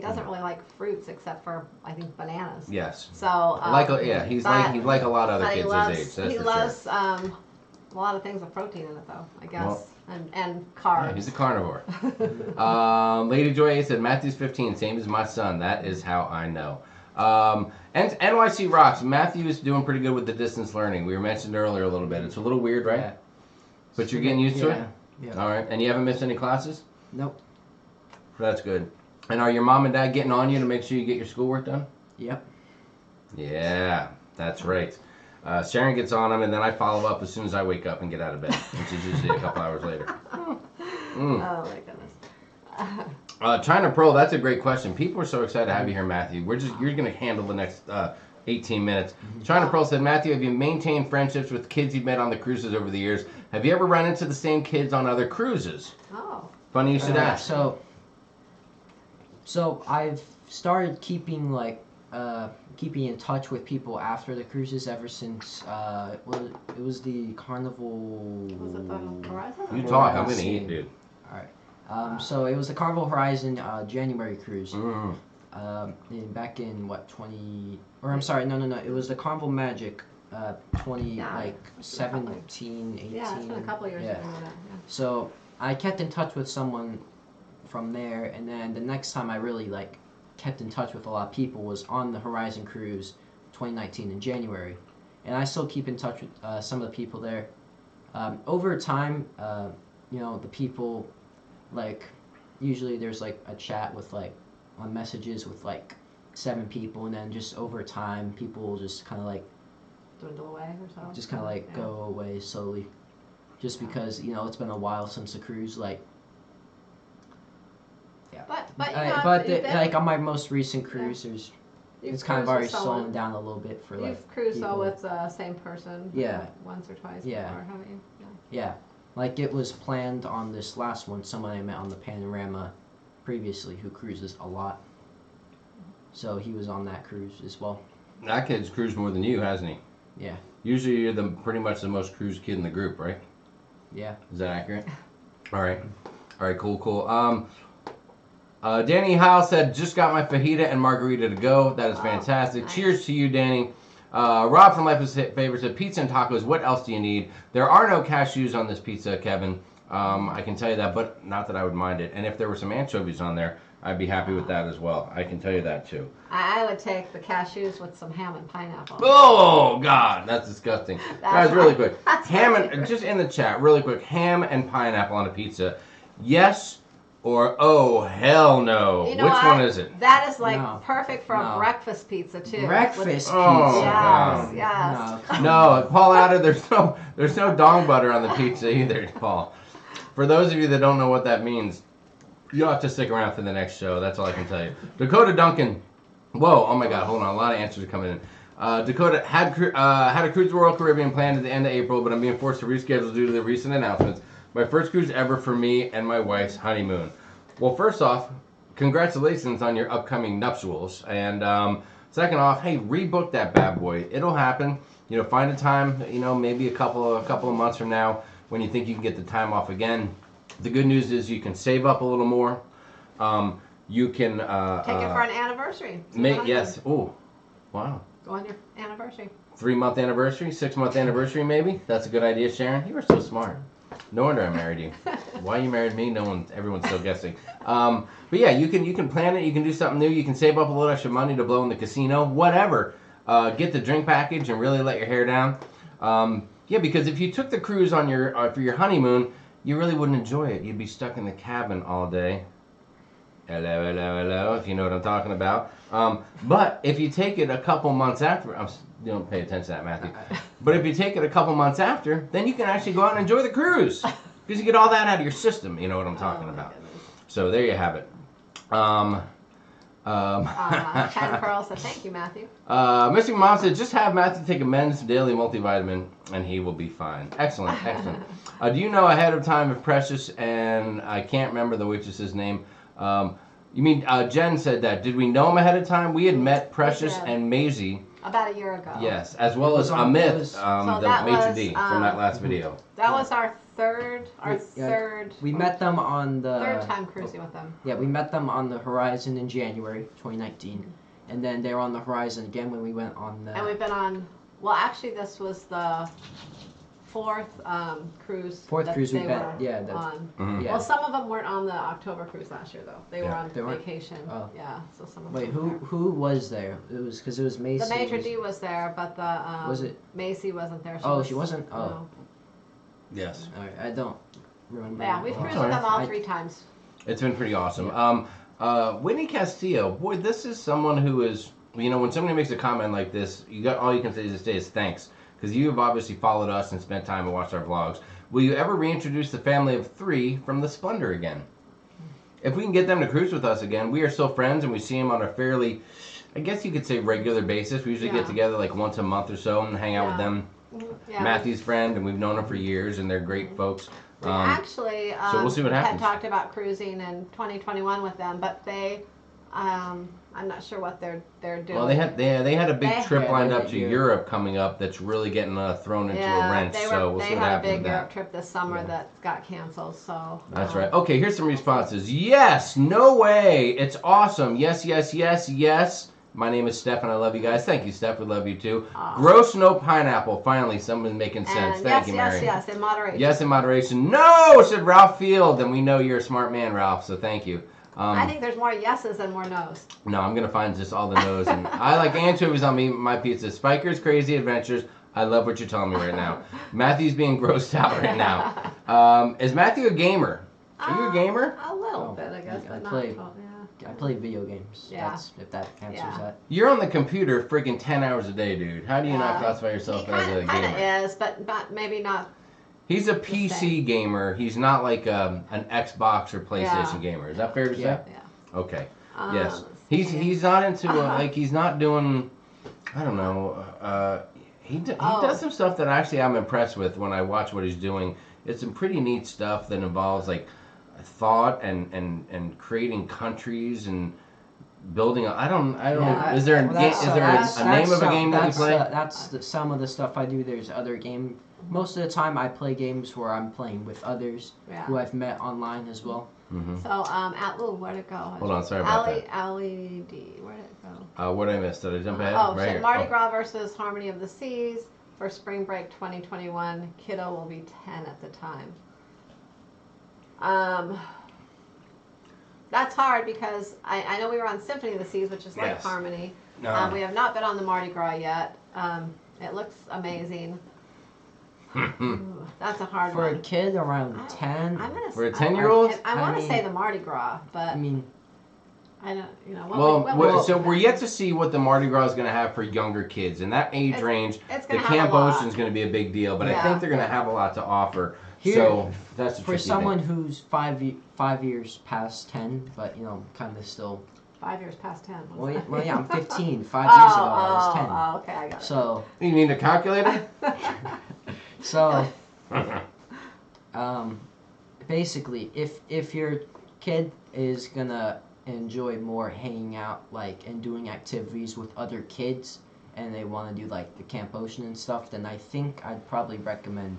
doesn't really like fruits except for I think bananas. Yes. So he's like a lot of other kids his age. That's he loves a lot of things with protein in it, though. I guess. Well, and carbs. Yeah, he's a carnivore. Lady Joy said, Matthew's 15, same as my son. That is how I know. And NYC Rocks, Matthew is doing pretty good with the distance learning. We were mentioned earlier a little bit. It's a little weird, right? Yeah. But you're getting used to it? Yeah. All right. And you haven't missed any classes? Nope. That's good. And are your mom and dad getting on you to make sure you get your schoolwork done? Yep. Yeah, that's right. Sharon gets on them, and then I follow up as soon as I wake up and get out of bed, which is usually a couple hours later. Oh, my goodness. China Pro, that's a great question. People are so excited to have you here, Matthew. You're going to handle the next 18 minutes. China Pro said, Matthew, have you maintained friendships with kids you've met on the cruises over the years? Have you ever run into the same kids on other cruises? Oh. Funny you should ask. So I've started keeping in touch with people after the cruises ever since it was the Carnival. Was it the Horizon? You talk, I'm gonna eat, dude. All right. So it was the Carnival Horizon January cruise. Back in what 20? Or I'm sorry, no. It was the Carnival Magic 17, 18. Yeah, it's been a couple of years ago. Yeah. So I kept in touch with someone from there, and then the next time I really kept in touch with a lot of people was on the Horizon Cruise 2019 in January, and I still keep in touch with some of the people there. Over time, the people, usually there's a chat with on messages with 7 people, and then just over time people will just kind of dwindle away or so. Just kind of go away slowly, just because it's been a while since the cruise. But you've been, like on my most recent cruise, it's kind of cruised already with someone. slowing down a little bit for like. You've cruised people. with the same person. Yeah. Once or twice. Yeah. Before, haven't you? Yeah, like it was planned on this last one. Someone I met on the Panorama previously who cruises a lot. So he was on that cruise as well. That kid's cruised more than you, hasn't he? Yeah. Usually you're pretty much the most cruised kid in the group, right? Yeah. Is that accurate? All right, cool. Danny Howell said, just got my fajita and margarita to go. That is fantastic. Nice. Cheers to you, Danny. Rob from Life is Favor said, pizza and tacos, what else do you need? There are no cashews on this pizza, Kevin. I can tell you that, but not that I would mind it. And if there were some anchovies on there, I'd be happy with that as well. I can tell you that too. I would take the cashews with some ham and pineapple. Oh, God, that's disgusting. Guys, really quick. That's Ham my and, favorite. just in the chat, really quick, ham and pineapple on a pizza. Yes or oh, hell no. You know Which what? one is it? That is like No. perfect for a No. breakfast pizza too. Breakfast pizza. Oh, Yes, God. yes. No, No, Paul Adder, there's no dong butter on the pizza either, Paul. For those of you that don't know what that means, you'll have to stick around for the next show. That's all I can tell you. Dakota Duncan. Whoa, oh my God, hold on. A lot of answers are coming in. Dakota had a Cruise the Royal Caribbean planned at the end of April, but I'm being forced to reschedule due to the recent announcements. My first cruise ever for me and my wife's honeymoon. Well, first off, congratulations on your upcoming nuptials. And second off, hey, rebook that bad boy. It'll happen. You know, find a time, you know, maybe a couple of months from now when you think you can get the time off again. The good news is you can save up a little more. You can Take it for an anniversary. yes. Oh, wow. Go on your anniversary. 3-month anniversary, 6-month anniversary, maybe. That's a good idea, Sharon. You were so smart. No wonder I married you. Why you married me? Everyone's still guessing. But yeah, you can plan it. You can do something new. You can save up a little extra money to blow in the casino. Whatever. Get the drink package and really let your hair down. Yeah, because if you took the cruise on for your honeymoon, you really wouldn't enjoy it. You'd be stuck in the cabin all day. Hello, if you know what I'm talking about. But if you take it a couple months after, you don't pay attention to that, Matthew. But if you take it a couple months after, then you can actually go out and enjoy the cruise. Because you get all that out of your system, you know what I'm talking about. Goodness. So there you have it. China Pearl said, thank you, Matthew. Mr. Mom said, just have Matthew take a men's daily multivitamin and he will be fine. Excellent. Do you know ahead of time if Precious and I can't remember the waitress's name? You mean Jen said that? Did we know him ahead of time? We had met Precious did. and Maisie. About a year ago. Yes, as well as It was Amit, on- the that maitre was, d' from that last video. That was our third We met them on the third time cruising with them. Yeah, we met them on the Horizon in January 2019, and then they were on the Horizon again when we went on the. And we've been on, well, actually, this was the fourth cruise. Fourth that cruise they we've been- were yeah, that's- on. Mhm. Yeah. Well, some of them weren't on the October cruise last year, though. They were Yeah. on They weren't? vacation. Oh. Yeah, so some of Wait, them. who was there? It was because it was Macy. The maitre d' was there, but the Was it? Macy wasn't there. She wasn't? Oh. No. Yes. All right, I don't remember. Yeah, we've Oh, cruised sorry. with them all I- 3 times. It's been pretty awesome. Whitney Castillo, boy, this is someone who is, you know, when somebody makes a comment like this, all you can say is thanks. Because you have obviously followed us and spent time and watched our vlogs. Will you ever reintroduce the family of 3 from the Splendor again? If we can get them to cruise with us again, we are still friends and we see them on a fairly, I guess you could say regular basis. We usually get Yeah. together like once a month or so and hang out with Yeah. them. Yeah. Matthew's friend, and we've known them for years, and they're great folks. We actually so we'll see what happens. had talked about cruising in 2021 with them, but they, I'm not sure what they're doing. Well, they had a big They- trip Yeah, lined they up had to Europe. Europe coming up that's really getting thrown into a wrench. they So we'll see they what had a happens big with Europe that. trip this summer Yeah. that got canceled. So That's right. Okay, here's some responses. Yes, no way. It's awesome. Yes, yes, yes, yes. My name is Steph, and I love you guys. Thank you, Steph. We love you too. Aw. Gross no pineapple. Finally, someone's making sense. And Thank yes, you, yes, Mary. yes, in moderation. Yes, in moderation. No, said Ralph Field, and we know you're a smart man, Ralph. So thank you. I think there's more yeses than more nos. No, I'm gonna find just all the no's. And I like anchovies on my pizza. Spiker's Crazy Adventures. I love what you're telling me right now. Matthew's being grossed out right now. Is Matthew a gamer? Are you a gamer? A little Oh, bit, I guess, I but not. play. Yeah. I play video games. Yeah. That's, if that answers Yeah. that. You're on the computer freaking 10 hours a day, dude. How do you not classify yourself He as a kind gamer? of is, but maybe not. He's a PC gamer. He's not like an Xbox or PlayStation Yeah. gamer. Is that fair to say? Yeah. Yeah. Okay. Um, Yes. let's He's see. he's not into like he's not doing. I don't know. He does some stuff that actually I'm impressed with when I watch what he's doing. It's some pretty neat stuff that involves like thought and creating countries and building. I don't. Yeah, Is there a well, game? that's, Is there that's, a name that's of a some- game that you that's, play? That's some of the stuff I do. There's other game. Most of the time, I play games where I'm playing with others Yeah. who I've met online as well. Mm-hmm. So, where'd it go? Hold on, sorry about that. Allie D, where'd it go? What did I miss? Did I jump ahead? Oh, Right shit. here. Mardi Oh. Gras versus Harmony of the Seas for Spring Break 2021. Kiddo will be 10 at the time. That's hard because I know we were on Symphony of the Seas, which is like Yes. Harmony. No. We have not been on the Mardi Gras yet. It looks amazing. Ooh, that's a hard For a one. kid around 10, I'm gonna For a s- 10-year-old? I want to mean- say the Mardi Gras, but I mean, I don't. You know. So we're yet to see what the Mardi Gras is going to have for younger kids. In that age range, It's the gonna have Camp a lot. Ocean is going to be a big deal, but I Yeah. think they're going to have a lot to offer. Here, So that's a for tricky someone thing. who's 5 years past 10, but kind of still. 5 years past 10. Well, yeah, I'm 15. 5 years ago, I was 10. Oh, okay, I got it. So, You need a calculator? so basically, if your kid is gonna enjoy more hanging out and doing activities with other kids, and they want to do like the Camp Ocean and stuff, then I think I'd probably recommend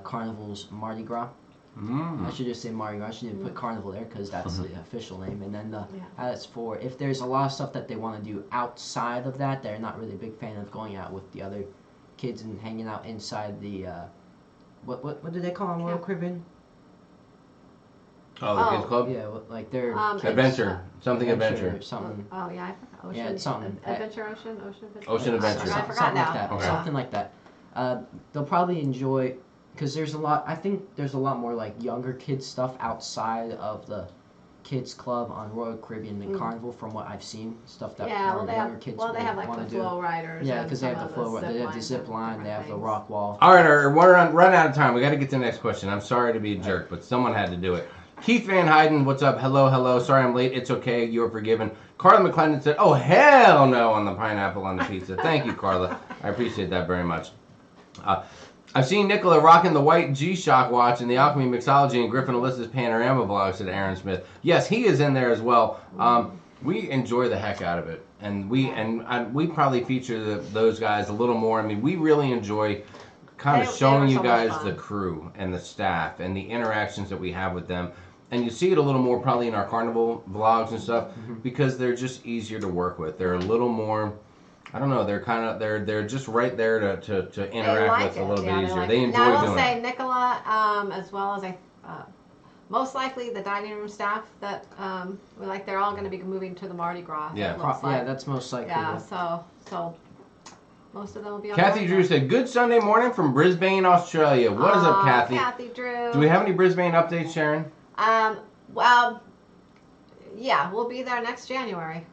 Carnival's Mardi Gras. I should just say Mardi Gras. I shouldn't put Carnival there because that's the official name. And then as for if there's a lot of stuff that they want to do outside of that, they're not really a big fan of going out with the other kids and hanging out inside the what do they call them? Royal Caribbean? Oh, the kids club? Yeah, like their kids- Adventure. Something adventure. or something. Oh yeah, I forgot. Ocean. Yeah, it's something. Adventure Ocean. Ocean Adventure. Ocean Adventure. I forgot Something now. like that. Okay. Something like that. They'll probably enjoy because there's a lot. I think there's a lot more like younger kids stuff outside of the kids club on Royal Caribbean and Carnival from what I've seen. Stuff that Yeah, well, more they younger have. kids Well, they have like want the to do. flow riders. Yeah, and because they some have the of flow. They have the lines zip and line. They different have the things. rock wall. All right, we're run out of time. We got to get to the next question. I'm sorry to be a jerk, but someone had to do it. Keith Van Heiden, what's up? Hello. Sorry I'm late. It's okay. You're forgiven. Carla McClendon said, oh, hell no on the pineapple on the pizza. Thank you, Carla. I appreciate that very much. I've seen Nicola rocking the white G-Shock watch in the Alchemy Mixology and Griffin Alyssa's Panorama vlog, said Aaron Smith. Yes, he is in there as well. We enjoy the heck out of it. And we probably feature those guys a little more. I mean, we really enjoy kind of They showing were you so much guys fun. the crew and the staff and the interactions that we have with them. And you see it a little more probably in our carnival vlogs and stuff because they're just easier to work with. They're a little more, I don't know, they're just right there to interact with a little bit easier. They enjoy now, I will doing say it. Nicola, as well as most likely the dining room staff that they're all going to be moving to the Mardi Gras. Yeah. it looks like. Yeah, that's most likely. Yeah, so most of them will be on Kathy Mardi Drew Gras. said, good Sunday morning from Brisbane, Australia. What is up, Kathy? Kathy Drew. Do we have any Brisbane updates, Sharon? Well, yeah, we'll be there next January.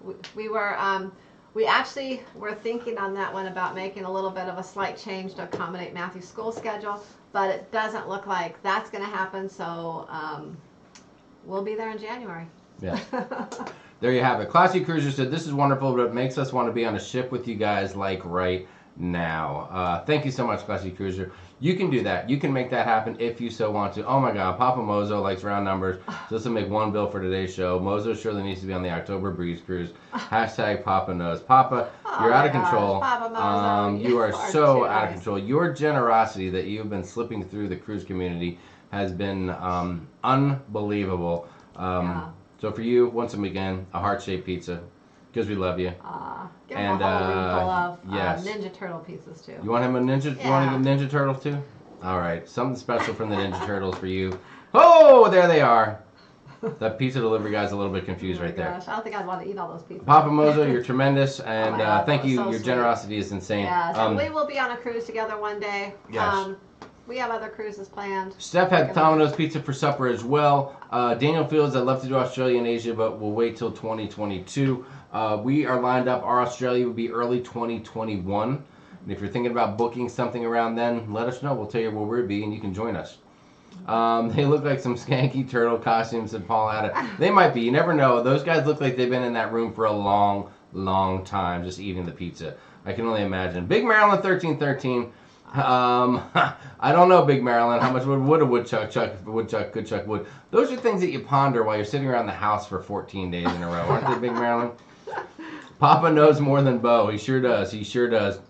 We actually were thinking on that one about making a little bit of a slight change to accommodate Matthew's school schedule, but it doesn't look like that's going to happen, so we'll be there in January. Yeah. There you have it. Classy Cruiser said, this is wonderful, but it makes us want to be on a ship with you guys like right now. Thank you so much, Classy Cruiser. You can do that. You can make that happen if you so want to. Oh my God, Papa Mozo likes round numbers. So this will make one bill for today's show. Mozo surely needs to be on the October Breeze Cruise. Hashtag Papa knows. Papa, you're out of my gosh, control. Papa Mozo, You are you are so too out of nice. control. Your generosity that you've been slipping through the cruise community has been unbelievable. Yeah. So for you, once again, a heart-shaped pizza because we love you. Give him a whole ring full of yes. Ninja Turtle pieces too. You want him a ninja? You want a Ninja Turtle too? All right, something special from the Ninja Turtles for you. Oh, there they are. That pizza delivery guy's a little bit confused right there. Gosh, I don't think I'd want to eat all those pizzas. Papa Mozo, you're tremendous, and my God, thank that was you. so Your sweet. generosity is insane. Yes, and we will be on a cruise together one day. Yes. We have other cruises planned. Steph had Domino's Pizza for supper as well. Daniel Fields, I'd love to do Australia and Asia, but we'll wait till 2022. We are lined up. Our Australia will be early 2021. And if you're thinking about booking something around then, let us know. We'll tell you where we'll be, and you can join us. They look like some skanky turtle costumes that Paul had. They might be. You never know. Those guys look like they've been in that room for a long, long time just eating the pizza. I can only imagine. Big Maryland 1313. I don't know, Big Maryland. How much would a woodchuck chuck if a woodchuck could chuck wood? Those are things that you ponder while you're sitting around the house for 14 days in a row, aren't they, Big Maryland? Papa knows more than Bo. He sure does. He sure does.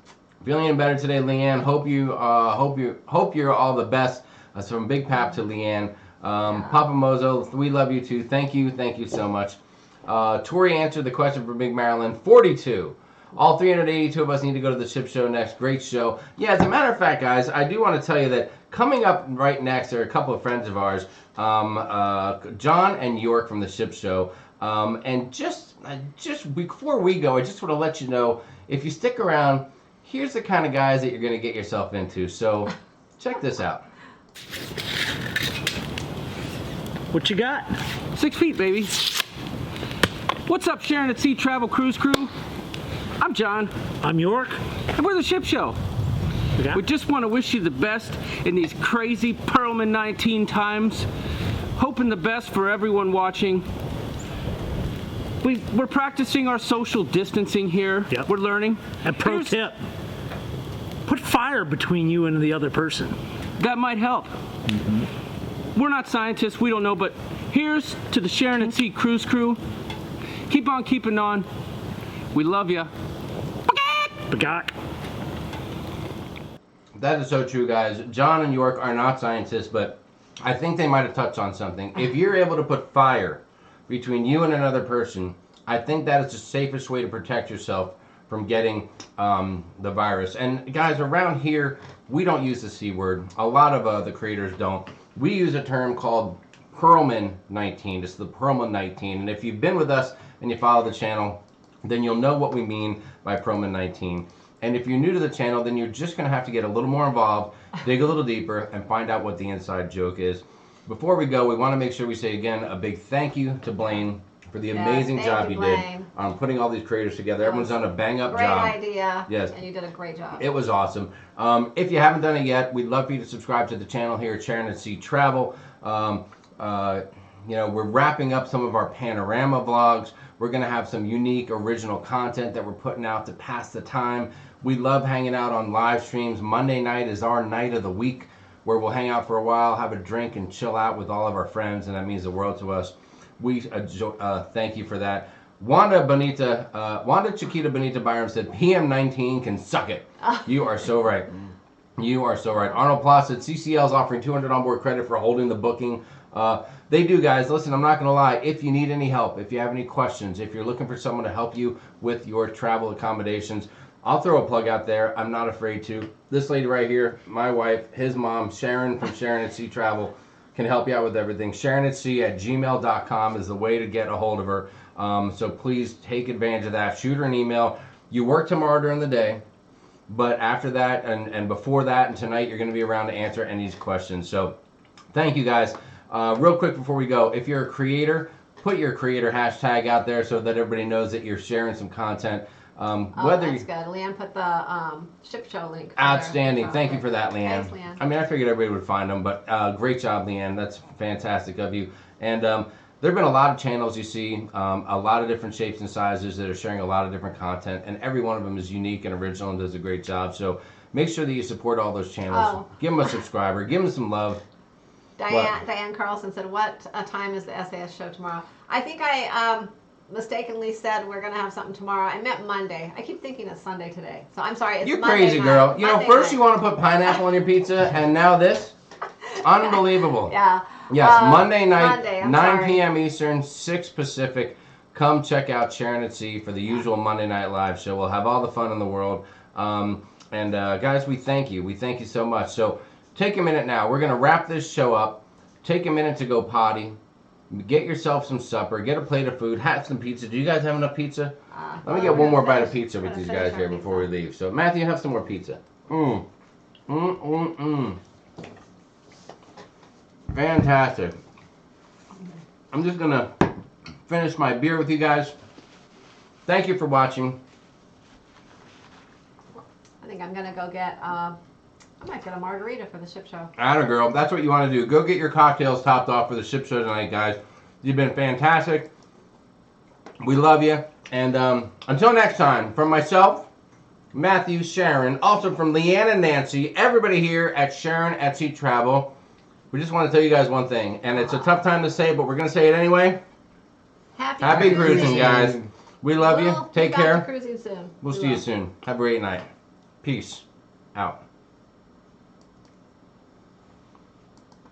Feeling any better today, Leanne? Hope you're all the best. That's from Big Pap to Leanne. Papa Mozo, we love you too. Thank you so much. Tori answered the question for Big Maryland. 42. All 382 of us need to go to the ship show next. Great show. Yeah, as a matter of fact, guys, I do want to tell you that coming up right next are a couple of friends of ours, John and York from the ship show. And just before we go, I just want to let you know, if you stick around, here's the kind of guys that you're going to get yourself into. So check this out. What you got? 6 feet, baby. What's up, Sharon at Sea Travel Cruise Crew? I'm John, I'm York. and we're the Ship Show. Okay. We just want to wish you the best in these crazy Perlman 19 times. Hoping the best for everyone watching. We're practicing our social distancing here. Yep. We're learning. And pro Here's- tip, put fire between you and the other person. That might help. We're not scientists, we don't know, but here's to the Sharon at Sea Cruise Crew. Keep on keeping on. We love ya. Bagak. That is so true, guys. John and York are not scientists, but I think they might have touched on something. If you're able to put fire between you and another person, I think that is the safest way to protect yourself from getting the virus. And guys, around here, we don't use the C word. A lot of the creators don't. We use a term called Perlman 19. It's the Perlman 19. And if you've been with us and you follow the channel, then you'll know what we mean by Perlman 19. And if you're new to the channel, then you're just going to have to get a little more involved, dig a little deeper, and find out what the inside joke is. Before we go, we want to make sure we say again a big thank you to Blaine for the amazing job you did on putting all these creators together. Everyone's done a bang-up job. Great idea. Yes. And you did a great job. It was awesome. If you haven't done it yet, we'd love for you to subscribe to the channel here at Sharon at Sea Travel. We're wrapping up some of our panorama vlogs. We're going to have some unique original content that we're putting out to pass the time. We love hanging out on live streams. Monday night is our night of the week where we'll hang out for a while, have a drink, and chill out with all of our friends, and that means the world to us. We thank you for that. Wanda Chiquita Bonita Byram said, PM19 can suck it. You are so right. You are so right. Arnold Ploss said, CCL is offering $200 onboard credit for holding the booking. They do, guys. Listen, I'm not going to lie. If you need any help, if you have any questions, if you're looking for someone to help you with your travel accommodations, I'll throw a plug out there. I'm not afraid to. This lady right here, my wife, his mom, Sharon from Sharon at Sea Travel, can help you out with everything. sharonatsea@gmail.com is the way to get a hold of her. So please take advantage of that. Shoot her an email. You work tomorrow during the day, but after that and before that and tonight, you're going to be around to answer any questions. So thank you, guys. Real quick before we go, if you're a creator, put your creator hashtag out there so that everybody knows that you're sharing some content. That's good. Leanne put the ship show link. Outstanding. Thank you for that, Leanne. Thanks, Leanne. I mean, I figured everybody would find them, but great job, Leanne. That's fantastic of you. And there have been a lot of channels you see, a lot of different shapes and sizes that are sharing a lot of different content, and every one of them is unique and original and does a great job. So make sure that you support all those channels. Give them a subscriber. Give them some love. Diane Carlson said, what time is the SAS show tomorrow? I think I mistakenly said we're going to have something tomorrow. I meant Monday. I keep thinking it's Sunday today. So I'm sorry. It's You're Monday crazy, night. girl. You know, Monday first night. you want to put pineapple on your pizza, and now this? Unbelievable. Yeah. Yes, Monday night, Monday, I'm 9 sorry. p.m. Eastern, 6 Pacific. Come check out Sharon at Sea for the usual Monday Night Live show. We'll have all the fun in the world. Guys, we thank you. We thank you so much. So take a minute now. We're going to wrap this show up. Take a minute to go potty. Get yourself some supper. Get a plate of food. Have some pizza. Do you guys have enough pizza? Let me get one more bite of pizza with these guys here before we leave. So, Matthew, have some more pizza. Fantastic. I'm just going to finish my beer with you guys. Thank you for watching. I think I'm going to go get I might get a margarita for the ship show. Atta girl, that's what you want to do. Go get your cocktails topped off for the ship show tonight, guys. You've been fantastic. We love you. And until next time, from myself, Matthew, Sharon, also from Leanne and Nancy, everybody here at Sharon at Sea Travel, we just want to tell you guys one thing, and it's a tough time to say, but we're going to say it anyway. Happy cruising, guys. We love you. Take care. Cruising soon. We'll see you soon. Have a great night. Peace out.